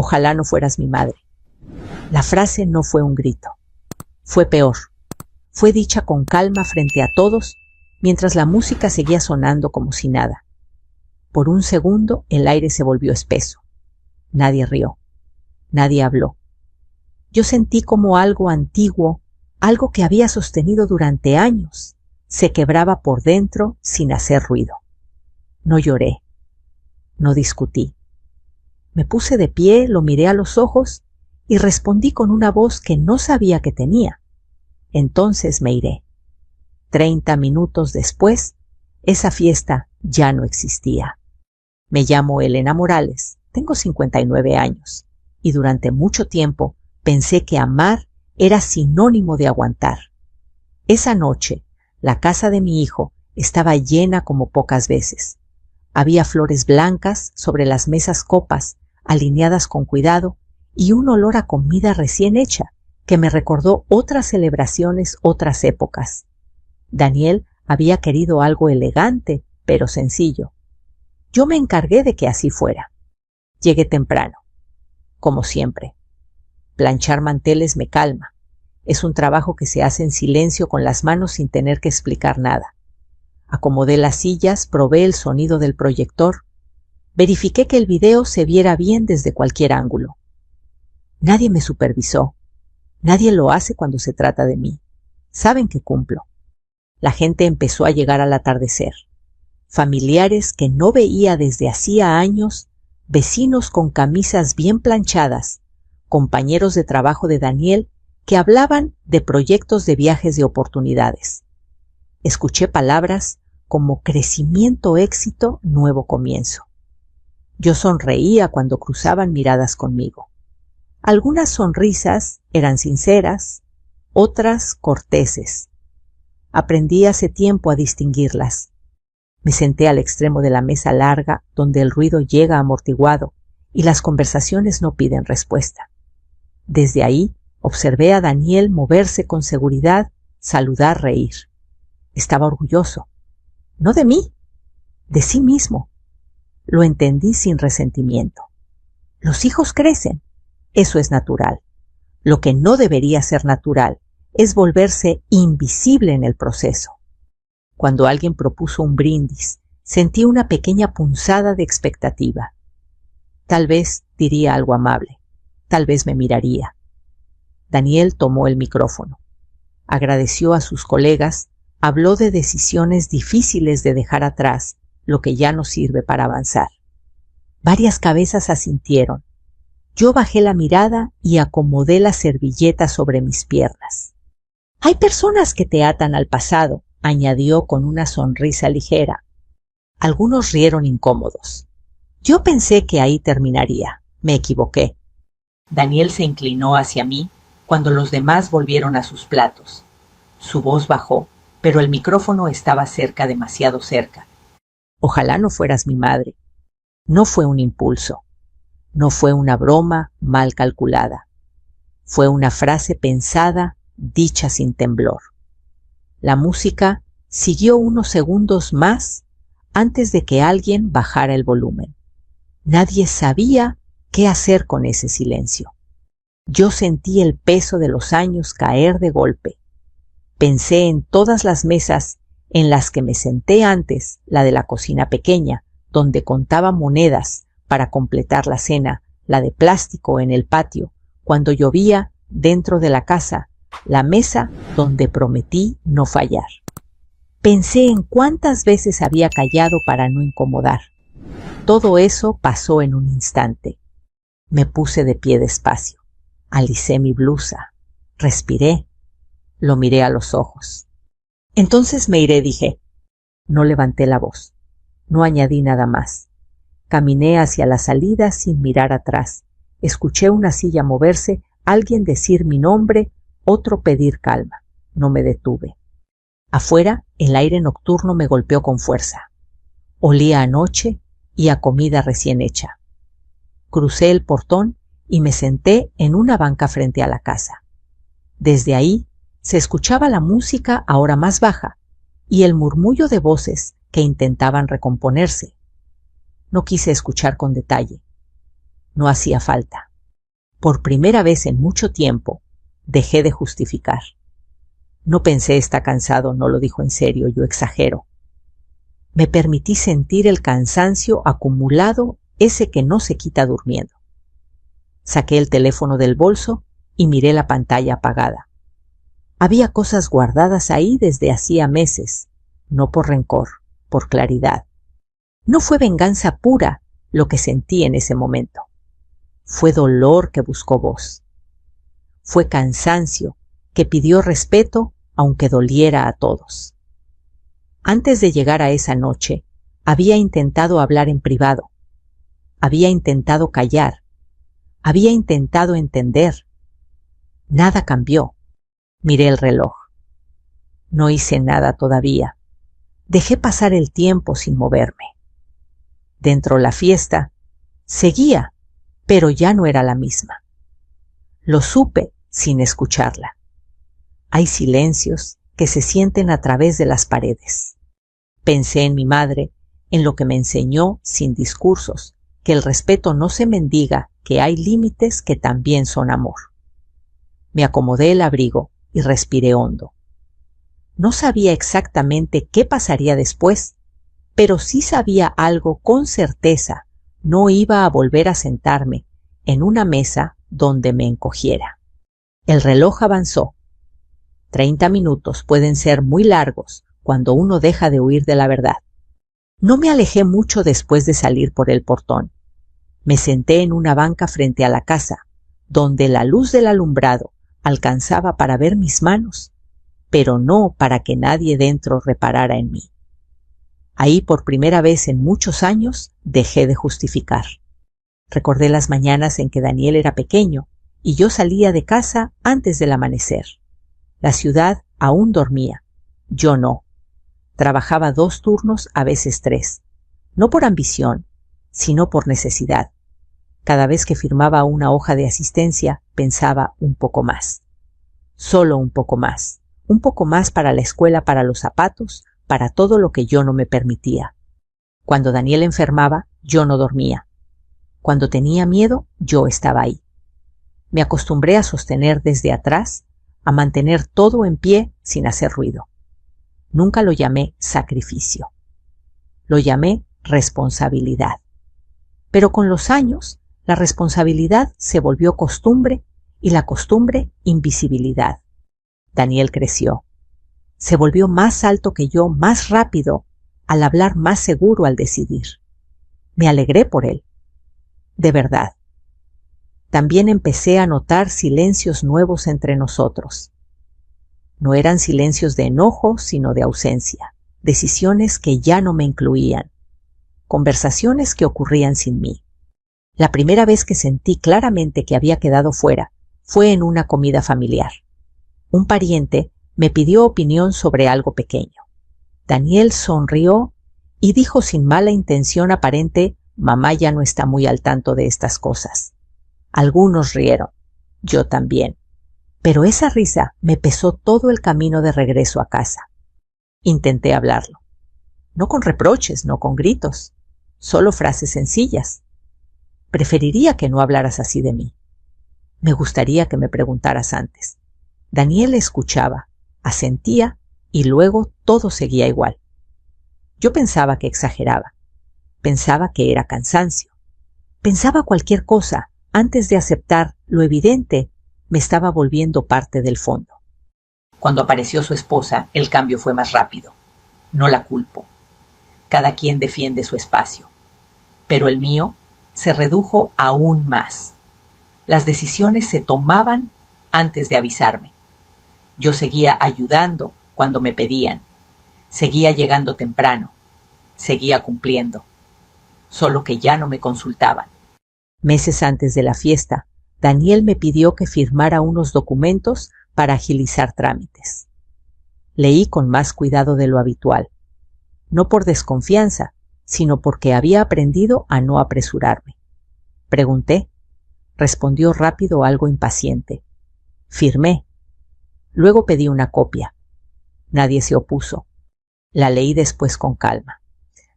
Ojalá no fueras mi madre. La frase no fue un grito. Fue peor. Fue dicha con calma frente a todos, mientras la música seguía sonando como si nada. Por un segundo el aire se volvió espeso. Nadie rió. Nadie habló. Yo sentí como algo antiguo, algo que había sostenido durante años, se quebraba por dentro sin hacer ruido. No lloré. No discutí. Me puse de pie, lo miré a los ojos y respondí con una voz que no sabía que tenía. Entonces me iré. 30 minutos después, esa fiesta ya no existía. Me llamo Elena Morales, tengo 59 años, y durante mucho tiempo pensé que amar era sinónimo de aguantar. Esa noche, la casa de mi hijo estaba llena como pocas veces. Había flores blancas sobre las mesas copas, alineadas con cuidado, y un olor a comida recién hecha, que me recordó otras celebraciones, otras épocas. Daniel había querido algo elegante, pero sencillo. Yo me encargué de que así fuera. Llegué temprano, como siempre. Planchar manteles me calma. Es un trabajo que se hace en silencio con las manos sin tener que explicar nada. Acomodé las sillas, probé el sonido del proyector. Verifiqué que el video se viera bien desde cualquier ángulo. Nadie me supervisó. Nadie lo hace cuando se trata de mí. Saben que cumplo. La gente empezó a llegar al atardecer. Familiares que no veía desde hacía años, vecinos con camisas bien planchadas, compañeros de trabajo de Daniel que hablaban de proyectos de viajes de oportunidades. Escuché palabras como crecimiento, éxito, nuevo comienzo. Yo sonreía cuando cruzaban miradas conmigo. Algunas sonrisas eran sinceras, otras corteses. Aprendí hace tiempo a distinguirlas. Me senté al extremo de la mesa larga donde el ruido llega amortiguado y las conversaciones no piden respuesta. Desde ahí observé a Daniel moverse con seguridad, saludar, reír. Estaba orgulloso. No de mí, de sí mismo. Lo entendí sin resentimiento. Los hijos crecen. Eso es natural. Lo que no debería ser natural es volverse invisible en el proceso. Cuando alguien propuso un brindis, sentí una pequeña punzada de expectativa. Tal vez diría algo amable. Tal vez me miraría. Daniel tomó el micrófono. Agradeció a sus colegas, habló de decisiones difíciles de dejar atrás, lo que ya no sirve para avanzar. Varias cabezas asintieron. Yo bajé la mirada y acomodé la servilleta sobre mis piernas. Hay personas que te atan al pasado, añadió con una sonrisa ligera. Algunos rieron incómodos. Yo pensé que ahí terminaría. Me equivoqué. Daniel se inclinó hacia mí cuando los demás volvieron a sus platos. Su voz bajó, pero el micrófono estaba cerca, demasiado cerca. Ojalá no fueras mi madre. No fue un impulso. No fue una broma mal calculada. Fue una frase pensada, dicha sin temblor. La música siguió unos segundos más antes de que alguien bajara el volumen. Nadie sabía qué hacer con ese silencio. Yo sentí el peso de los años caer de golpe. Pensé en todas las mesas en las que me senté antes, la de la cocina pequeña, donde contaba monedas para completar la cena, la de plástico en el patio, cuando llovía dentro de la casa, la mesa donde prometí no fallar. Pensé en cuántas veces había callado para no incomodar. Todo eso pasó en un instante. Me puse de pie despacio, alicé mi blusa, respiré, lo miré a los ojos. Entonces me iré, dije. No levanté la voz, no añadí nada más. Caminé hacia la salida sin mirar atrás. Escuché una silla moverse, alguien decir mi nombre, otro pedir calma. No me detuve. Afuera, el aire nocturno me golpeó con fuerza. Olía a noche y a comida recién hecha. Crucé el portón y me senté en una banca frente a la casa. Desde ahí se escuchaba la música ahora más baja y el murmullo de voces que intentaban recomponerse. No quise escuchar con detalle. No hacía falta. Por primera vez en mucho tiempo, dejé de justificar. No pensé está cansado, no lo dijo en serio, yo exagero. Me permití sentir el cansancio acumulado, ese que no se quita durmiendo. Saqué el teléfono del bolso y miré la pantalla apagada. Había cosas guardadas ahí desde hacía meses, no por rencor, por claridad. No fue venganza pura lo que sentí en ese momento. Fue dolor que buscó voz. Fue cansancio que pidió respeto aunque doliera a todos. Antes de llegar a esa noche, había intentado hablar en privado. Había intentado callar. Había intentado entender. Nada cambió. Miré el reloj. No hice nada todavía. Dejé pasar el tiempo sin moverme. Dentro la fiesta seguía, pero ya no era la misma. Lo supe sin escucharla. Hay silencios que se sienten a través de las paredes. Pensé en mi madre, en lo que me enseñó sin discursos, que el respeto no se mendiga, que hay límites que también son amor. Me acomodé el abrigo y respiré hondo. No sabía exactamente qué pasaría después, pero sí sabía algo con certeza. No iba a volver a sentarme en una mesa donde me encogiera. El reloj avanzó. 30 minutos pueden ser muy largos cuando uno deja de huir de la verdad. No me alejé mucho después de salir por el portón. Me senté en una banca frente a la casa, donde la luz del alumbrado alcanzaba para ver mis manos, pero no para que nadie dentro reparara en mí. Ahí por primera vez en muchos años dejé de justificar. Recordé las mañanas en que Daniel era pequeño y yo salía de casa antes del amanecer. La ciudad aún dormía, yo no. Trabajaba 2 turnos, a veces 3, no por ambición, sino por necesidad. Cada vez que firmaba una hoja de asistencia, pensaba un poco más. Solo un poco más para la escuela, para los zapatos, para todo lo que yo no me permitía. Cuando Daniel enfermaba, yo no dormía. Cuando tenía miedo, yo estaba ahí. Me acostumbré a sostener desde atrás, a mantener todo en pie sin hacer ruido. Nunca lo llamé sacrificio. Lo llamé responsabilidad. Pero con los años, la responsabilidad se volvió costumbre y la costumbre invisibilidad. Daniel creció. Se volvió más alto que yo, más rápido, al hablar, más seguro al decidir. Me alegré por él. De verdad. También empecé a notar silencios nuevos entre nosotros. No eran silencios de enojo, sino de ausencia, decisiones que ya no me incluían, conversaciones que ocurrían sin mí. La primera vez que sentí claramente que había quedado fuera fue en una comida familiar. Un pariente me pidió opinión sobre algo pequeño. Daniel sonrió y dijo sin mala intención aparente: «Mamá ya no está muy al tanto de estas cosas». Algunos rieron, yo también, pero esa risa me pesó todo el camino de regreso a casa. Intenté hablarlo, no con reproches, no con gritos, solo frases sencillas. Preferiría que no hablaras así de mí. Me gustaría que me preguntaras antes. Daniel escuchaba, asentía y luego todo seguía igual. Yo pensaba que exageraba, pensaba que era cansancio, pensaba cualquier cosa. Antes de aceptar lo evidente, me estaba volviendo parte del fondo. Cuando apareció su esposa, el cambio fue más rápido. No la culpo. Cada quien defiende su espacio. Pero el mío se redujo aún más. Las decisiones se tomaban antes de avisarme. Yo seguía ayudando cuando me pedían. Seguía llegando temprano. Seguía cumpliendo. Solo que ya no me consultaban. Meses antes de la fiesta, Daniel me pidió que firmara unos documentos para agilizar trámites. Leí con más cuidado de lo habitual, no por desconfianza, sino porque había aprendido a no apresurarme. Pregunté. Respondió rápido, algo impaciente. Firmé. Luego pedí una copia. Nadie se opuso. La leí después con calma.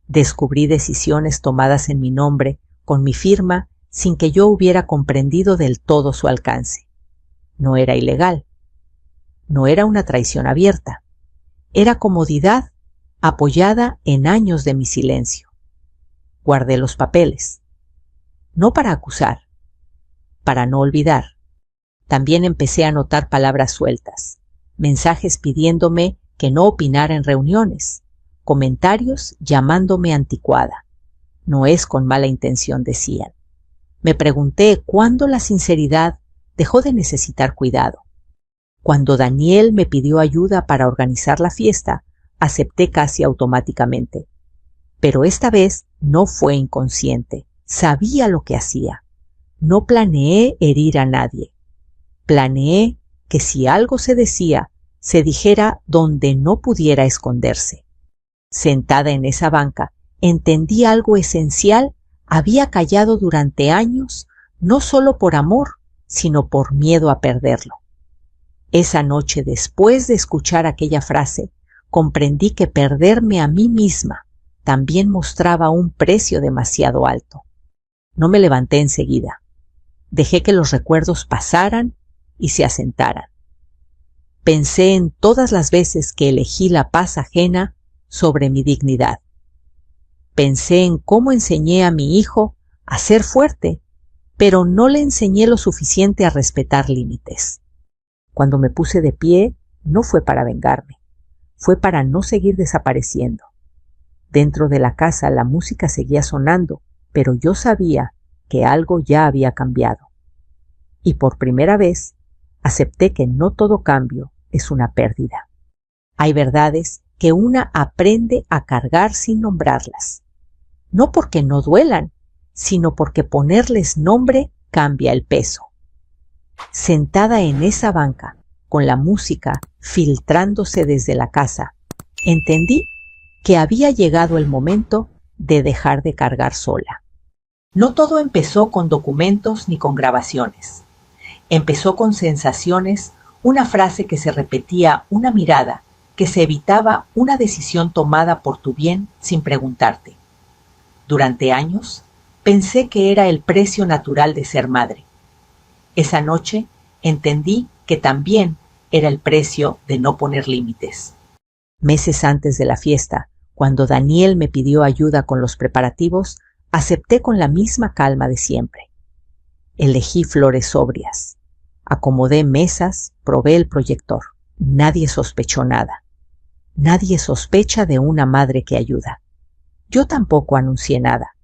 Descubrí decisiones tomadas en mi nombre, con mi firma, sin que yo hubiera comprendido del todo su alcance. No era ilegal. No era una traición abierta. Era comodidad apoyada en años de mi silencio. Guardé los papeles. No para acusar, para no olvidar. También empecé a notar palabras sueltas, mensajes pidiéndome que no opinara en reuniones, comentarios llamándome anticuada. No es con mala intención, decían. Me pregunté cuándo la sinceridad dejó de necesitar cuidado. Cuando Daniel me pidió ayuda para organizar la fiesta, acepté casi automáticamente. Pero esta vez no fue inconsciente. Sabía lo que hacía. No planeé herir a nadie. Planeé que si algo se decía, se dijera donde no pudiera esconderse. Sentada en esa banca, entendí algo esencial. Había callado durante años, no solo por amor, sino por miedo a perderlo. Esa noche, después de escuchar aquella frase, comprendí que perderme a mí misma también mostraba un precio demasiado alto. No me levanté enseguida. Dejé que los recuerdos pasaran y se asentaran. Pensé en todas las veces que elegí la paz ajena sobre mi dignidad. Pensé en cómo enseñé a mi hijo a ser fuerte, pero no le enseñé lo suficiente a respetar límites. Cuando me puse de pie, no fue para vengarme, fue para no seguir desapareciendo. Dentro de la casa la música seguía sonando, pero yo sabía que algo ya había cambiado. Y por primera vez, acepté que no todo cambio es una pérdida. Hay verdades que una aprende a cargar sin nombrarlas. No porque no duelan, sino porque ponerles nombre cambia el peso. Sentada en esa banca, con la música filtrándose desde la casa, entendí que había llegado el momento de dejar de cargar sola. No todo empezó con documentos ni con grabaciones. Empezó con sensaciones, una frase que se repetía, una mirada que se evitaba, una decisión tomada por tu bien sin preguntarte. Durante años, pensé que era el precio natural de ser madre. Esa noche entendí que también era el precio de no poner límites. Meses antes de la fiesta, cuando Daniel me pidió ayuda con los preparativos, acepté con la misma calma de siempre. Elegí flores sobrias. Acomodé mesas, probé el proyector. Nadie sospechó nada. Nadie sospecha de una madre que ayuda. Yo tampoco anuncié nada.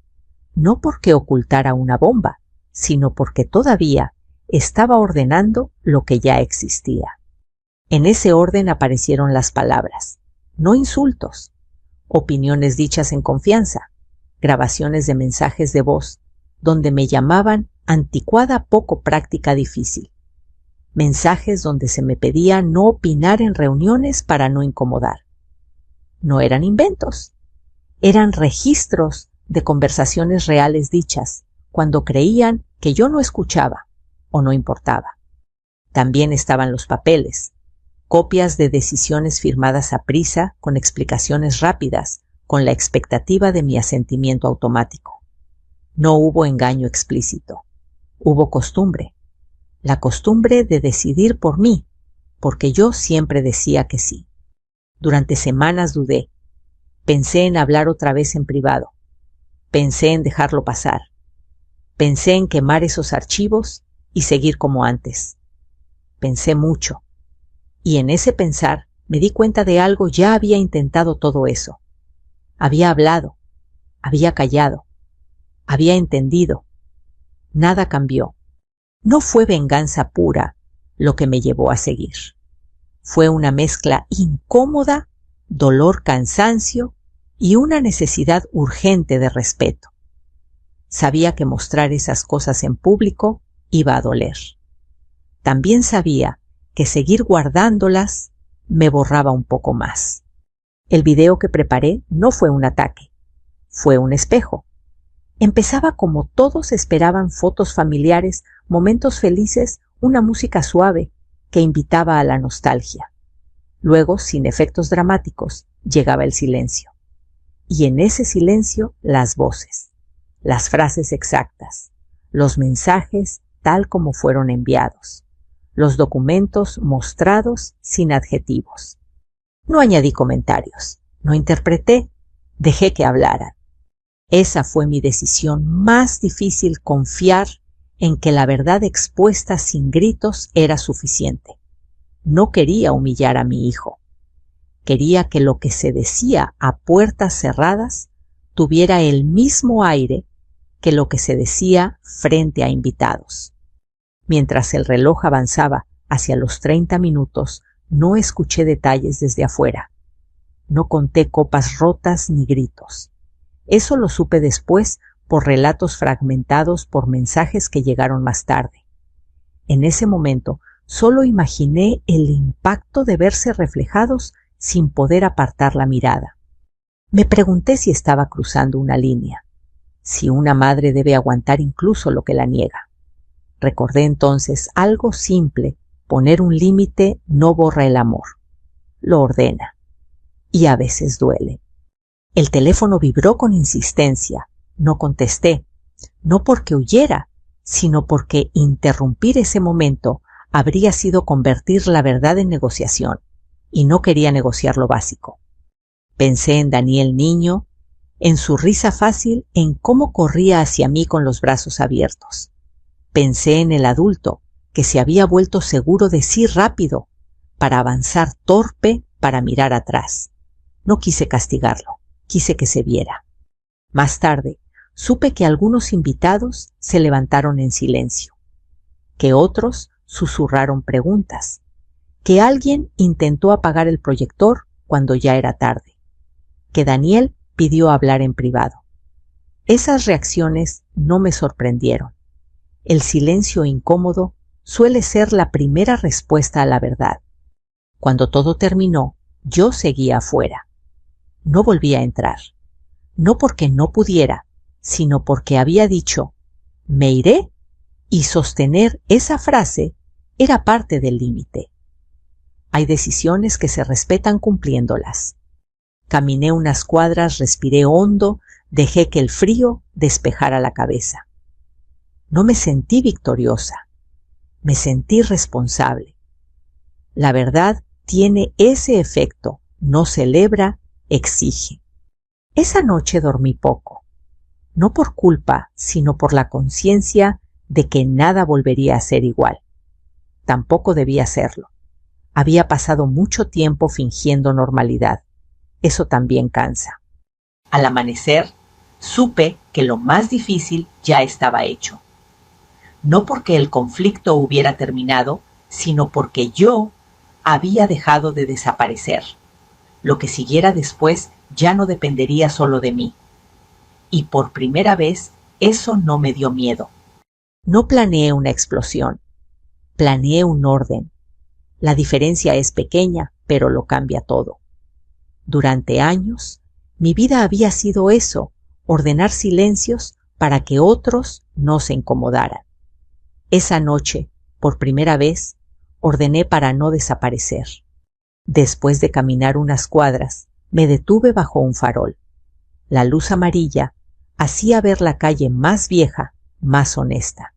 No porque ocultara una bomba, sino porque todavía estaba ordenando lo que ya existía. En ese orden aparecieron las palabras, no insultos, opiniones dichas en confianza, grabaciones de mensajes de voz, donde me llamaban anticuada, poco práctica, difícil. Mensajes donde se me pedía no opinar en reuniones para no incomodar. No eran inventos, eran registros de conversaciones reales dichas cuando creían que yo no escuchaba o no importaba. También estaban los papeles, copias de decisiones firmadas a prisa con explicaciones rápidas, con la expectativa de mi asentimiento automático. No hubo engaño explícito, hubo costumbre. La costumbre de decidir por mí, porque yo siempre decía que sí. Durante semanas dudé. Pensé en hablar otra vez en privado. Pensé en dejarlo pasar. Pensé en quemar esos archivos y seguir como antes. Pensé mucho. Y en ese pensar me di cuenta de algo. Ya había intentado todo eso. Había hablado. Había callado. Había entendido. Nada cambió. No fue venganza pura lo que me llevó a seguir. Fue una mezcla incómoda, dolor, cansancio y una necesidad urgente de respeto. Sabía que mostrar esas cosas en público iba a doler. También sabía que seguir guardándolas me borraba un poco más. El video que preparé no fue un ataque, fue un espejo. Empezaba como todos esperaban: fotos familiares, momentos felices, una música suave que invitaba a la nostalgia. Luego, sin efectos dramáticos, llegaba el silencio. Y en ese silencio, las voces, las frases exactas, los mensajes tal como fueron enviados, los documentos mostrados sin adjetivos. No añadí comentarios, no interpreté, dejé que hablaran. Esa fue mi decisión más difícil, confiar en que la verdad expuesta sin gritos era suficiente. No quería humillar a mi hijo. Quería que lo que se decía a puertas cerradas tuviera el mismo aire que lo que se decía frente a invitados. Mientras el reloj avanzaba hacia los 30 minutos, no escuché detalles desde afuera. No conté copas rotas ni gritos. Eso lo supe después por relatos fragmentados por mensajes que llegaron más tarde. En ese momento solo imaginé el impacto de verse reflejados sin poder apartar la mirada. Me pregunté si estaba cruzando una línea, si una madre debe aguantar incluso lo que la niega. Recordé entonces algo simple: poner un límite no borra el amor, lo ordena, y a veces duele. El teléfono vibró con insistencia. No contesté, no porque huyera, sino porque interrumpir ese momento habría sido convertir la verdad en negociación, y no quería negociar lo básico. Pensé en Daniel niño, en su risa fácil, en cómo corría hacia mí con los brazos abiertos. Pensé en el adulto, que se había vuelto seguro de sí rápido, para avanzar torpe, para mirar atrás. No quise castigarlo, quise que se viera. Más tarde, supe que algunos invitados se levantaron en silencio, que otros susurraron preguntas, que alguien intentó apagar el proyector cuando ya era tarde, que Daniel pidió hablar en privado. Esas reacciones no me sorprendieron. El silencio incómodo suele ser la primera respuesta a la verdad. Cuando todo terminó, yo seguía afuera. No volví a entrar. No porque no pudiera, sino porque había dicho, me iré, y sostener esa frase era parte del límite. Hay decisiones que se respetan cumpliéndolas. Caminé unas cuadras, respiré hondo, dejé que el frío despejara la cabeza. No me sentí victoriosa, me sentí responsable. La verdad tiene ese efecto, no celebra, exige. Esa noche dormí poco, no por culpa, sino por la conciencia de que nada volvería a ser igual. Tampoco debía serlo. Había pasado mucho tiempo fingiendo normalidad. Eso también cansa. Al amanecer, supe que lo más difícil ya estaba hecho. No porque el conflicto hubiera terminado, sino porque yo había dejado de desaparecer. Lo que siguiera después ya no dependería solo de mí. Y por primera vez, eso no me dio miedo. No planeé una explosión, planeé un orden. La diferencia es pequeña, pero lo cambia todo. Durante años, mi vida había sido eso, ordenar silencios para que otros no se incomodaran. Esa noche, por primera vez, ordené para no desaparecer. Después de caminar unas cuadras, me detuve bajo un farol. La luz amarilla hacía ver la calle más vieja, más honesta.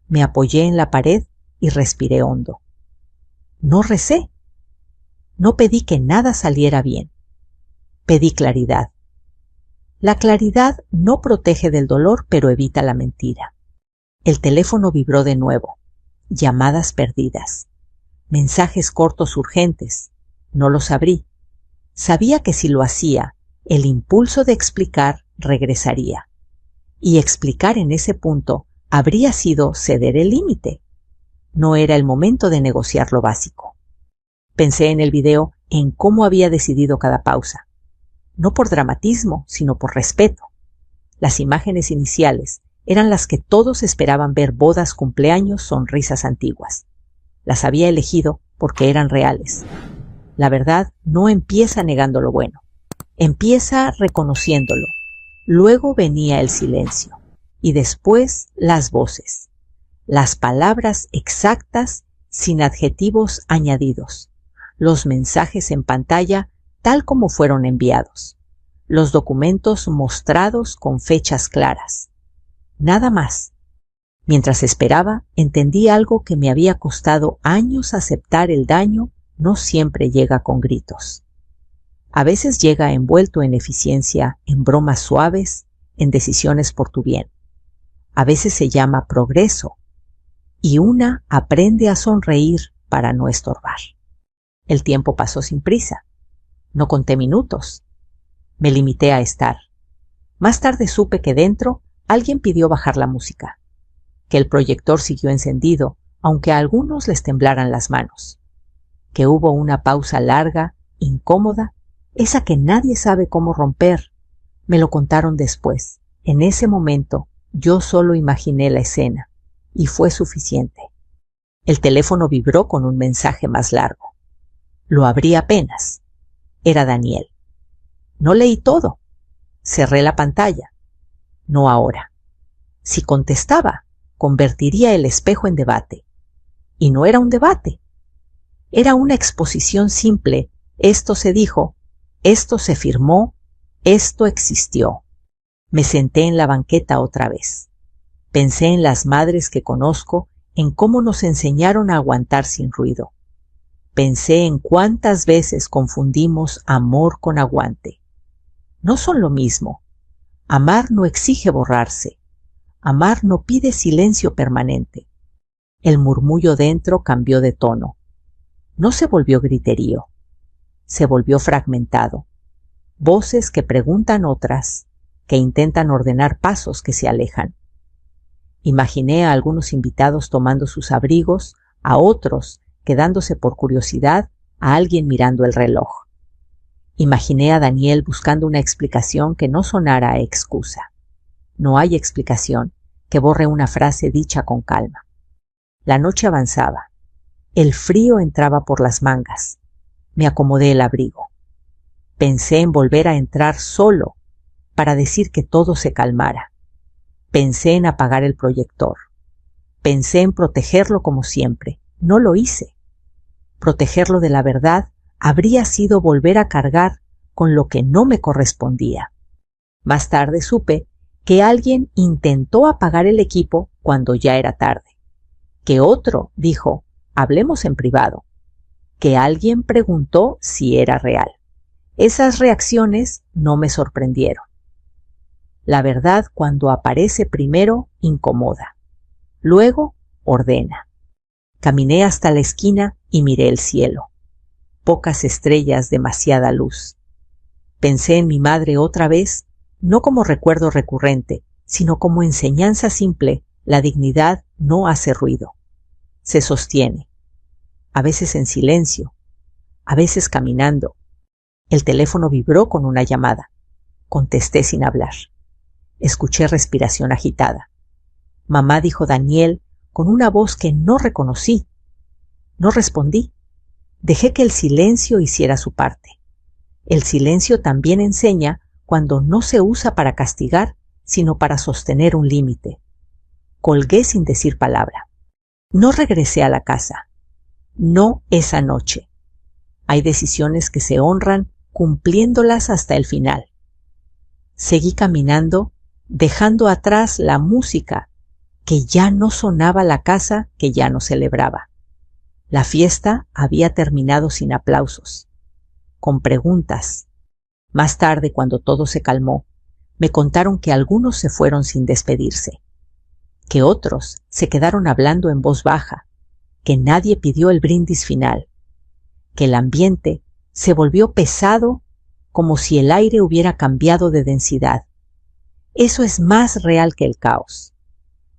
Me apoyé en la pared y respiré hondo. No recé. No pedí que nada saliera bien. Pedí claridad. La claridad no protege del dolor, pero evita la mentira. El teléfono vibró de nuevo. Llamadas perdidas. Mensajes cortos urgentes. No los abrí. Sabía que si lo hacía, el impulso de explicar regresaría. Y explicar en ese punto habría sido ceder el límite. No era el momento de negociar lo básico. Pensé en el video, en cómo había decidido cada pausa. No por dramatismo, sino por respeto. Las imágenes iniciales eran las que todos esperaban ver: bodas, cumpleaños, sonrisas antiguas. Las había elegido porque eran reales. La verdad no empieza negando lo bueno. Empieza reconociéndolo. Luego venía el silencio. Y después las voces. Las palabras exactas sin adjetivos añadidos. Los mensajes en pantalla tal como fueron enviados. Los documentos mostrados con fechas claras. Nada más. Mientras esperaba, entendí algo que me había costado años aceptar: el daño no siempre llega con gritos. A veces llega envuelto en eficiencia, en bromas suaves, en decisiones por tu bien. A veces se llama progreso, y una aprende a sonreír para no estorbar. El tiempo pasó sin prisa. No conté minutos. Me limité a estar. Más tarde supe que dentro alguien pidió bajar la música, que el proyector siguió encendido, aunque a algunos les temblaran las manos, que hubo una pausa larga, incómoda, esa que nadie sabe cómo romper. Me lo contaron después. En ese momento yo solo imaginé la escena, y fue suficiente. El teléfono vibró con un mensaje más largo. Lo abrí apenas. Era Daniel. No leí todo. Cerré la pantalla. No ahora. Si contestaba, convertiría el espejo en debate. Y no era un debate. Era una exposición simple. Esto se dijo, esto se firmó, esto existió. Me senté en la banqueta otra vez. Pensé en las madres que conozco, en cómo nos enseñaron a aguantar sin ruido. Pensé en cuántas veces confundimos amor con aguante. No son lo mismo. Amar no exige borrarse. Amar no pide silencio permanente. El murmullo dentro cambió de tono. No se volvió griterío. Se volvió fragmentado. Voces que preguntan otras, que intentan ordenar pasos que se alejan. Imaginé a algunos invitados tomando sus abrigos, a otros quedándose por curiosidad, a alguien mirando el reloj. Imaginé a Daniel buscando una explicación que no sonara a excusa. No hay explicación que borre una frase dicha con calma. La noche avanzaba. El frío entraba por las mangas. Me acomodé el abrigo. Pensé en volver a entrar solo para decir que todo se calmara. Pensé en apagar el proyector. Pensé en protegerlo como siempre. No lo hice. Protegerlo de la verdad habría sido volver a cargar con lo que no me correspondía. Más tarde supe que alguien intentó apagar el equipo cuando ya era tarde. Que otro dijo, hablemos en privado. Que alguien preguntó si era real. Esas reacciones no me sorprendieron. La verdad, cuando aparece primero, incomoda. Luego, ordena. Caminé hasta la esquina y miré el cielo. Pocas estrellas, demasiada luz. Pensé en mi madre otra vez, no como recuerdo recurrente, sino como enseñanza simple. La dignidad no hace ruido. Se sostiene. A veces en silencio, a veces caminando. El teléfono vibró con una llamada. Contesté sin hablar. Escuché respiración agitada. Mamá, dijo Daniel, con una voz que no reconocí. No respondí. Dejé que el silencio hiciera su parte. El silencio también enseña cuando no se usa para castigar, sino para sostener un límite. Colgué sin decir palabra. No regresé a la casa. No esa noche. Hay decisiones que se honran cumpliéndolas hasta el final. Seguí caminando, dejando atrás la música, que ya no sonaba, la casa que ya no celebraba. La fiesta había terminado sin aplausos, con preguntas. Más tarde, cuando todo se calmó, me contaron que algunos se fueron sin despedirse, que otros se quedaron hablando en voz baja, que nadie pidió el brindis final, que el ambiente se volvió pesado como si el aire hubiera cambiado de densidad. Eso es más real que el caos.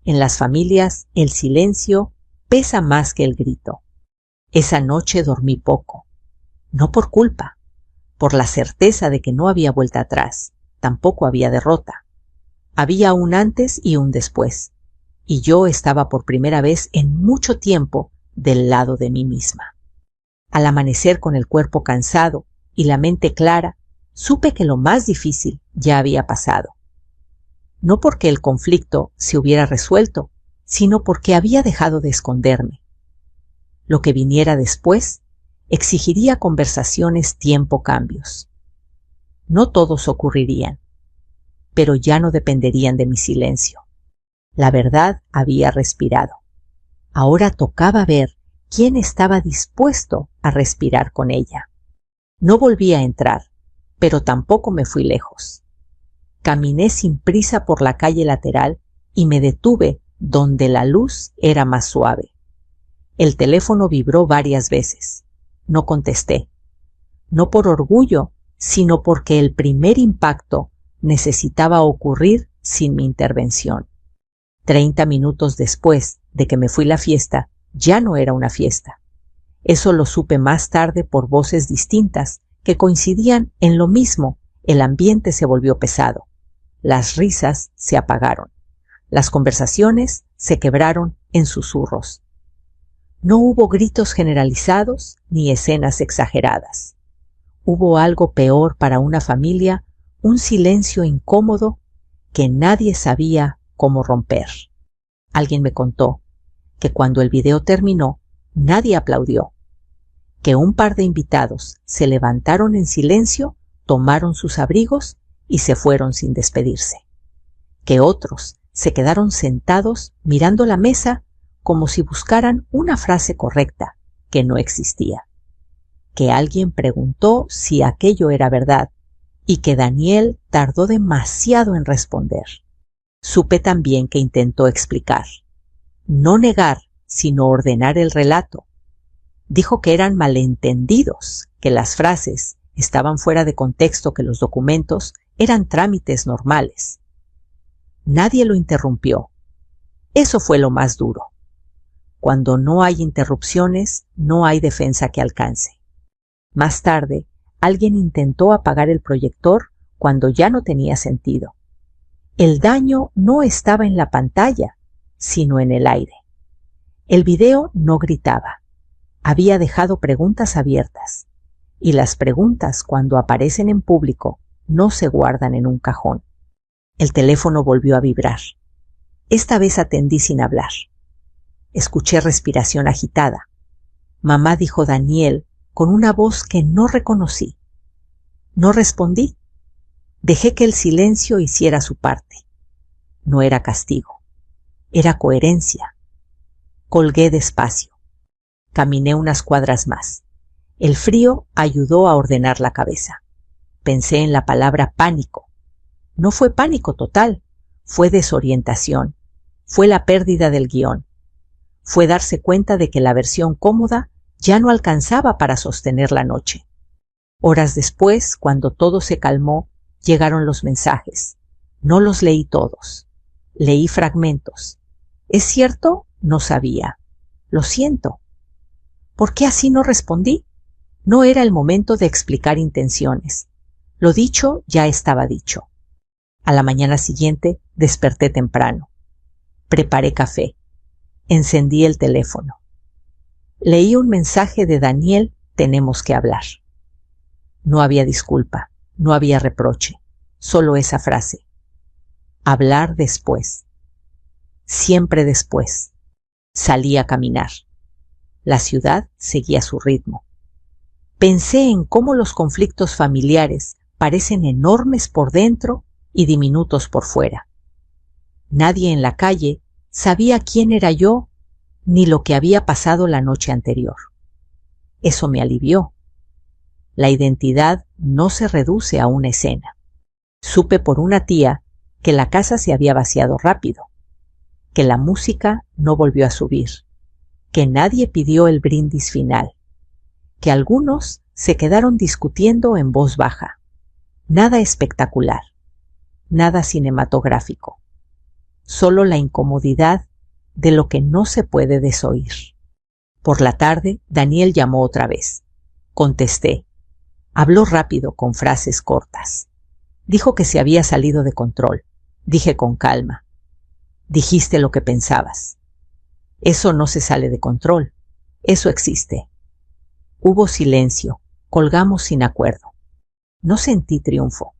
En las familias, el silencio pesa más que el grito. Esa noche dormí poco, no por culpa, por la certeza de que no había vuelta atrás, tampoco había derrota. Había un antes y un después, y yo estaba por primera vez en mucho tiempo del lado de mí misma. Al amanecer con el cuerpo cansado y la mente clara, supe que lo más difícil ya había pasado. No porque el conflicto se hubiera resuelto, sino porque había dejado de esconderme. Lo que viniera después exigiría conversaciones, tiempo, cambios. No todos ocurrirían, pero ya no dependerían de mi silencio. La verdad había respirado. Ahora tocaba ver quién estaba dispuesto a respirar con ella. No volví a entrar, pero tampoco me fui lejos. Caminé sin prisa por la calle lateral y me detuve donde la luz era más suave. El teléfono vibró varias veces. No contesté. No por orgullo, sino porque el primer impacto necesitaba ocurrir sin mi intervención. 30 minutos después de que me fui la fiesta, ya no era una fiesta. Eso lo supe más tarde por voces distintas que coincidían en lo mismo. El ambiente se volvió pesado. Las risas se apagaron. Las conversaciones se quebraron en susurros. No hubo gritos generalizados ni escenas exageradas. Hubo algo peor para una familia, un silencio incómodo que nadie sabía cómo romper. Alguien me contó que cuando el video terminó, nadie aplaudió, que un par de invitados se levantaron en silencio, tomaron sus abrigos y se fueron sin despedirse, que otros se quedaron sentados mirando la mesa como si buscaran una frase correcta que no existía, que alguien preguntó si aquello era verdad y que Daniel tardó demasiado en responder. Supe también que intentó explicar, no negar, sino ordenar el relato. Dijo que eran malentendidos, que las frases estaban fuera de contexto, que los documentos eran trámites normales. Nadie lo interrumpió. Eso fue lo más duro. Cuando no hay interrupciones, no hay defensa que alcance. Más tarde, alguien intentó apagar el proyector cuando ya no tenía sentido. El daño no estaba en la pantalla, sino en el aire. El video no gritaba. Había dejado preguntas abiertas. Y las preguntas, cuando aparecen en público, no se guardan en un cajón. El teléfono volvió a vibrar. Esta vez atendí sin hablar. Escuché respiración agitada. Mamá, dijo Daniel, con una voz que no reconocí. No respondí. Dejé que el silencio hiciera su parte. No era castigo. Era coherencia. Colgué despacio. Caminé unas cuadras más. El frío ayudó a ordenar la cabeza. Pensé en la palabra pánico. No fue pánico total, fue desorientación. Fue la pérdida del guión. Fue darse cuenta de que la versión cómoda ya no alcanzaba para sostener la noche. Horas después, cuando todo se calmó, llegaron los mensajes. No los leí todos. Leí fragmentos. ¿Es cierto? No sabía. Lo siento. ¿Por qué así no respondí? No era el momento de explicar intenciones. Lo dicho ya estaba dicho. A la mañana siguiente desperté temprano. Preparé café. Encendí el teléfono. Leí un mensaje de Daniel, tenemos que hablar. No había disculpa, no había reproche, solo esa frase. Hablar después. Siempre después. Salí a caminar. La ciudad seguía su ritmo. Pensé en cómo los conflictos familiares parecen enormes por dentro y diminutos por fuera. Nadie en la calle sabía quién era yo ni lo que había pasado la noche anterior. Eso me alivió. La identidad no se reduce a una escena. Supe por una tía que la casa se había vaciado rápido, que la música no volvió a subir, que nadie pidió el brindis final, que algunos se quedaron discutiendo en voz baja. Nada espectacular, nada cinematográfico, solo la incomodidad de lo que no se puede desoír. Por la tarde, Daniel llamó otra vez. Contesté. Habló rápido con frases cortas. Dijo que se había salido de control. Dije con calma. Dijiste lo que pensabas. Eso no se sale de control. Eso existe. Hubo silencio. Colgamos sin acuerdo. No sentí triunfo.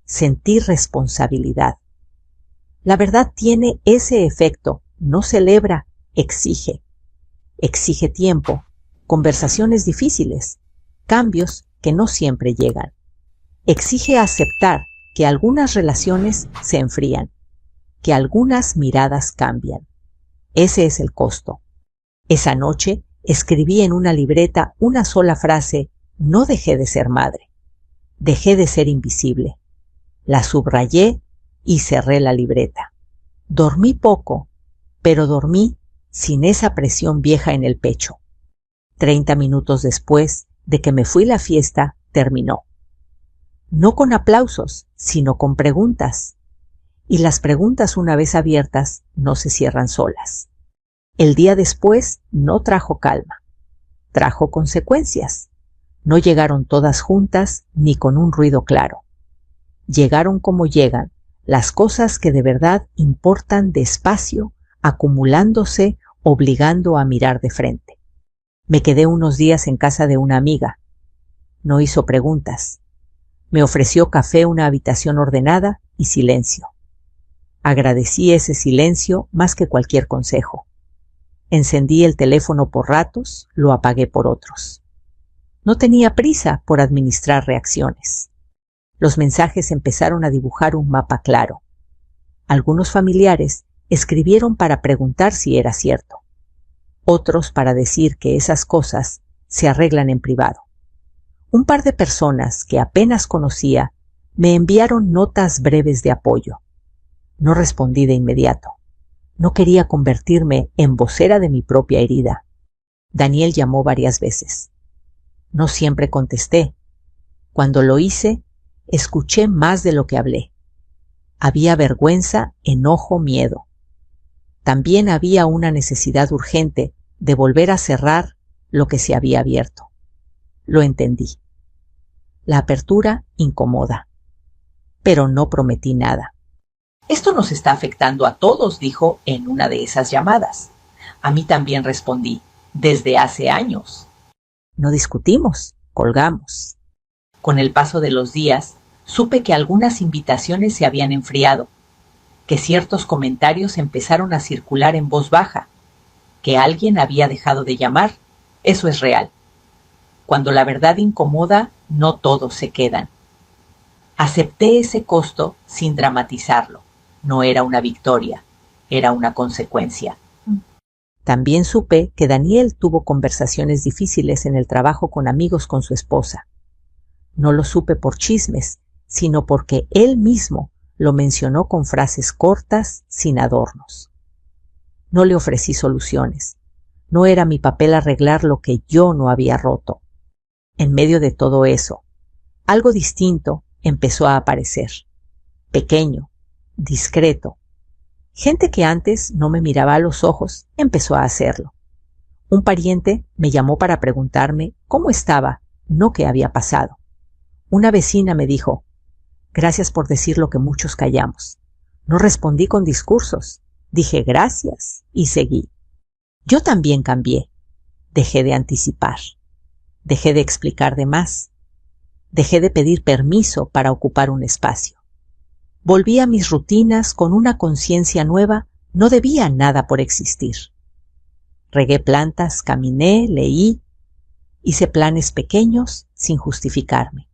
Sentí responsabilidad. La verdad tiene ese efecto. No celebra, exige. Exige tiempo, conversaciones difíciles, cambios que no siempre llegan. Exige aceptar que algunas relaciones se enfrían, que algunas miradas cambian. Ese es el costo. Esa noche escribí en una libreta una sola frase: no dejé de ser madre. Dejé de ser invisible. La subrayé y cerré la libreta. Dormí poco, pero dormí sin esa presión vieja en el pecho. 30 minutos después de que me fui a la fiesta, terminó. No con aplausos, sino con preguntas. Y las preguntas, una vez abiertas, no se cierran solas. El día después no trajo calma. Trajo consecuencias. No llegaron todas juntas ni con un ruido claro. Llegaron como llegan, las cosas que de verdad importan despacio, acumulándose, obligando a mirar de frente. Me quedé unos días en casa de una amiga. No hizo preguntas. Me ofreció café, una habitación ordenada y silencio. Agradecí ese silencio más que cualquier consejo. Encendí el teléfono por ratos, lo apagué por otros. No tenía prisa por administrar reacciones. Los mensajes empezaron a dibujar un mapa claro. Algunos familiares escribieron para preguntar si era cierto. Otros para decir que esas cosas se arreglan en privado. Un par de personas que apenas conocía me enviaron notas breves de apoyo. No respondí de inmediato. No quería convertirme en vocera de mi propia herida. Daniel llamó varias veces. No siempre contesté. Cuando lo hice, escuché más de lo que hablé. Había vergüenza, enojo, miedo. También había una necesidad urgente de volver a cerrar lo que se había abierto. Lo entendí. La apertura incomoda. Pero no prometí nada. Esto nos está afectando a todos, dijo en una de esas llamadas. A mí también, respondí, desde hace años. No discutimos, colgamos. Con el paso de los días, supe que algunas invitaciones se habían enfriado, que ciertos comentarios empezaron a circular en voz baja, que alguien había dejado de llamar. Eso es real. Cuando la verdad incomoda, no todos se quedan. Acepté ese costo sin dramatizarlo. No era una victoria, era una consecuencia. También supe que Daniel tuvo conversaciones difíciles en el trabajo con amigos con su esposa. No lo supe por chismes, sino porque él mismo lo mencionó con frases cortas, sin adornos. No le ofrecí soluciones. No era mi papel arreglar lo que yo no había roto. En medio de todo eso, algo distinto empezó a aparecer. Pequeño, discreto. Gente que antes no me miraba a los ojos empezó a hacerlo. Un pariente me llamó para preguntarme cómo estaba, no qué había pasado. Una vecina me dijo: gracias por decir lo que muchos callamos. No respondí con discursos. Dije gracias y seguí. Yo también cambié. Dejé de anticipar. Dejé de explicar de más. Dejé de pedir permiso para ocupar un espacio. Volví a mis rutinas con una conciencia nueva. No debía nada por existir. Regué plantas, caminé, leí. Hice planes pequeños sin justificarme.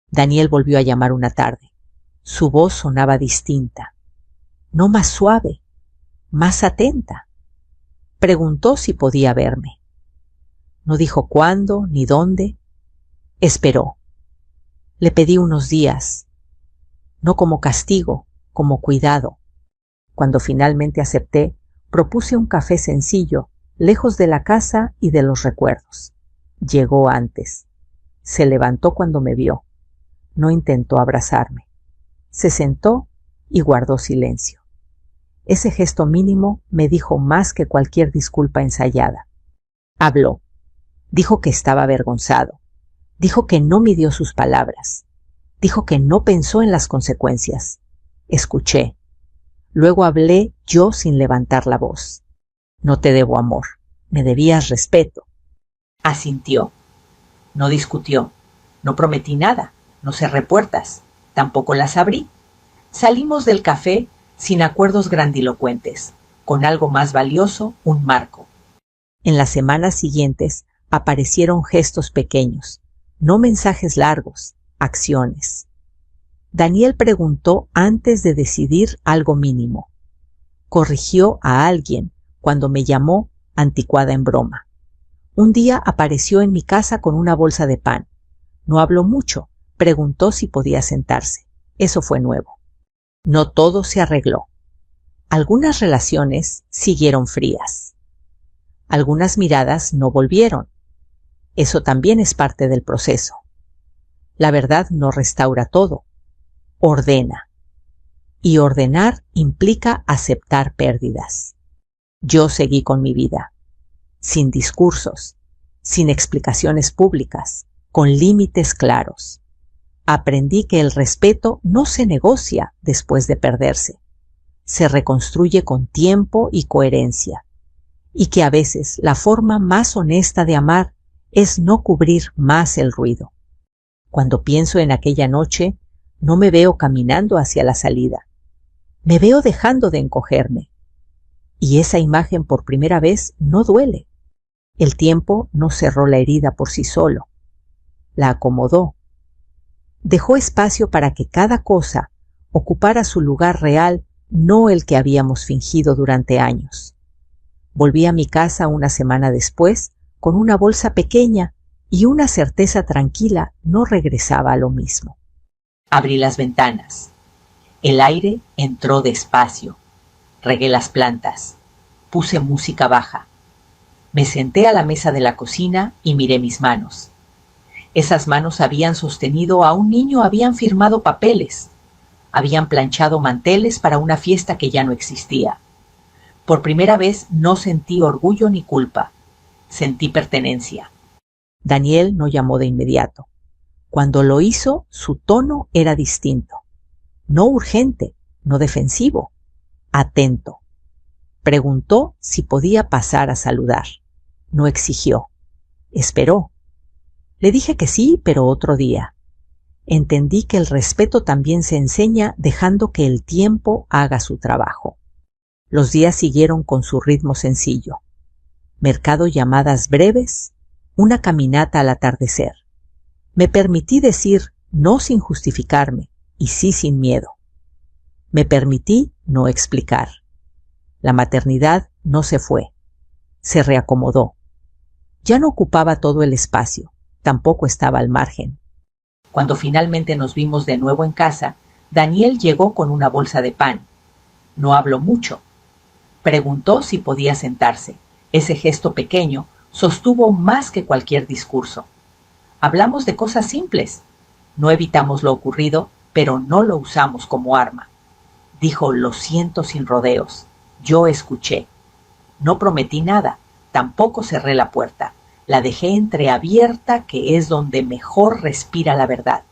Daniel volvió a llamar una tarde. Su voz sonaba distinta. No más suave, más atenta. Preguntó si podía verme. No dijo cuándo ni dónde. Esperó. Le pedí unos días, no como castigo, como cuidado. Cuando finalmente acepté, propuse un café sencillo, lejos de la casa y de los recuerdos. Llegó antes. Se levantó cuando me vio. No intentó abrazarme. Se sentó y guardó silencio. Ese gesto mínimo me dijo más que cualquier disculpa ensayada. Habló. Dijo que estaba avergonzado. Dijo que no midió sus palabras. Dijo que no pensó en las consecuencias. Escuché. Luego hablé yo sin levantar la voz. No te debo amor. Me debías respeto. Asintió. No discutió. No prometí nada. No cerré puertas. Tampoco las abrí. Salimos del café sin acuerdos grandilocuentes, con algo más valioso, un marco. En las semanas siguientes aparecieron gestos pequeños, no mensajes largos, acciones. Daniel preguntó antes de decidir algo mínimo. Corrigió a alguien cuando me llamó anticuada en broma. Un día apareció en mi casa con una bolsa de pan. No habló mucho, preguntó si podía sentarse. Eso fue nuevo. No todo se arregló. Algunas relaciones siguieron frías. Algunas miradas no volvieron. Eso también es parte del proceso. La verdad no restaura todo. Ordena. Y ordenar implica aceptar pérdidas. Yo seguí con mi vida, sin discursos, sin explicaciones públicas, con límites claros. Aprendí que el respeto no se negocia después de perderse. Se reconstruye con tiempo y coherencia. Y que a veces la forma más honesta de amar es no cubrir más el ruido. Cuando pienso en aquella noche, no me veo caminando hacia la salida. Me veo dejando de encogerme. Y esa imagen por primera vez no duele. El tiempo no cerró la herida por sí solo. La acomodó. Dejó espacio para que cada cosa ocupara su lugar real, no el que habíamos fingido durante años. Volví a mi casa una semana después con una bolsa pequeña y una certeza tranquila no regresaba a lo mismo. Abrí las ventanas. El aire entró despacio. Regué las plantas. Puse música baja. Me senté a la mesa de la cocina y miré mis manos. Esas manos habían sostenido a un niño, habían firmado papeles, habían planchado manteles para una fiesta que ya no existía. Por primera vez no sentí orgullo ni culpa. Sentí pertenencia. Daniel no llamó de inmediato. Cuando lo hizo, su tono era distinto. No urgente, no defensivo, atento. Preguntó si podía pasar a saludar. No exigió. Esperó. Le dije que sí, pero otro día. Entendí que el respeto también se enseña dejando que el tiempo haga su trabajo. Los días siguieron con su ritmo sencillo. Mercado, llamadas breves, una caminata al atardecer. Me permití decir no sin justificarme y sí sin miedo. Me permití no explicar. La maternidad no se fue. Se reacomodó. Ya no ocupaba todo el espacio. Tampoco estaba al margen. Cuando finalmente nos vimos de nuevo en casa, Daniel llegó con una bolsa de pan. No habló mucho. Preguntó si podía sentarse. Ese gesto pequeño sostuvo más que cualquier discurso. Hablamos de cosas simples. No evitamos lo ocurrido, pero no lo usamos como arma. Dijo lo siento sin rodeos. Yo escuché. No prometí nada. Tampoco cerré la puerta. La dejé entreabierta, que es donde mejor respira la verdad.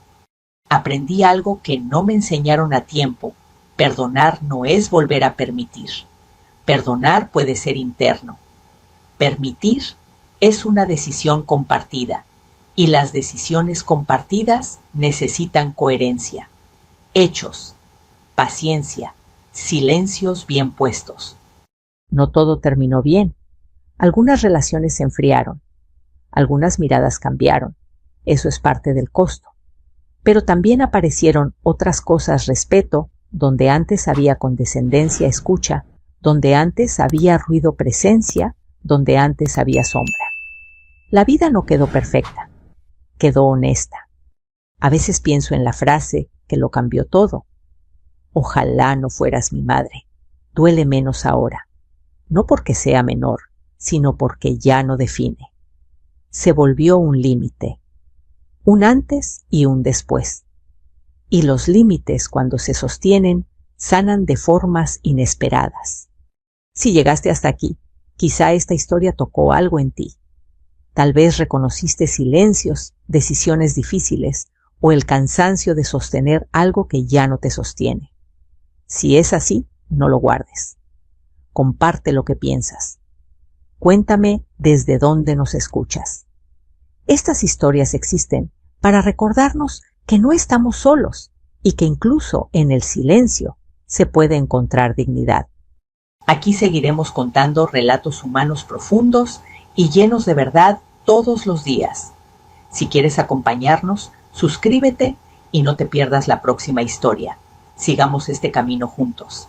Aprendí algo que no me enseñaron a tiempo. Perdonar no es volver a permitir. Perdonar puede ser interno. Permitir es una decisión compartida, y las decisiones compartidas necesitan coherencia, hechos, paciencia, silencios bien puestos. No todo terminó bien. Algunas relaciones se enfriaron. Algunas miradas cambiaron. Eso es parte del costo. Pero también aparecieron otras cosas: respeto, donde antes había condescendencia, escucha, donde antes había ruido, presencia, donde antes había sombra. La vida no quedó perfecta, quedó honesta. A veces pienso en la frase que lo cambió todo. Ojalá no fueras mi madre. Duele menos ahora. No porque sea menor, sino porque ya no define. Se volvió un límite, un antes y un después. Y los límites, cuando se sostienen, sanan de formas inesperadas. Si llegaste hasta aquí, quizá esta historia tocó algo en ti. Tal vez reconociste silencios, decisiones difíciles o el cansancio de sostener algo que ya no te sostiene. Si es así, no lo guardes. Comparte lo que piensas. Cuéntame desde dónde nos escuchas. Estas historias existen para recordarnos que no estamos solos y que incluso en el silencio se puede encontrar dignidad. Aquí seguiremos contando relatos humanos profundos y llenos de verdad todos los días. Si quieres acompañarnos, suscríbete y no te pierdas la próxima historia. Sigamos este camino juntos.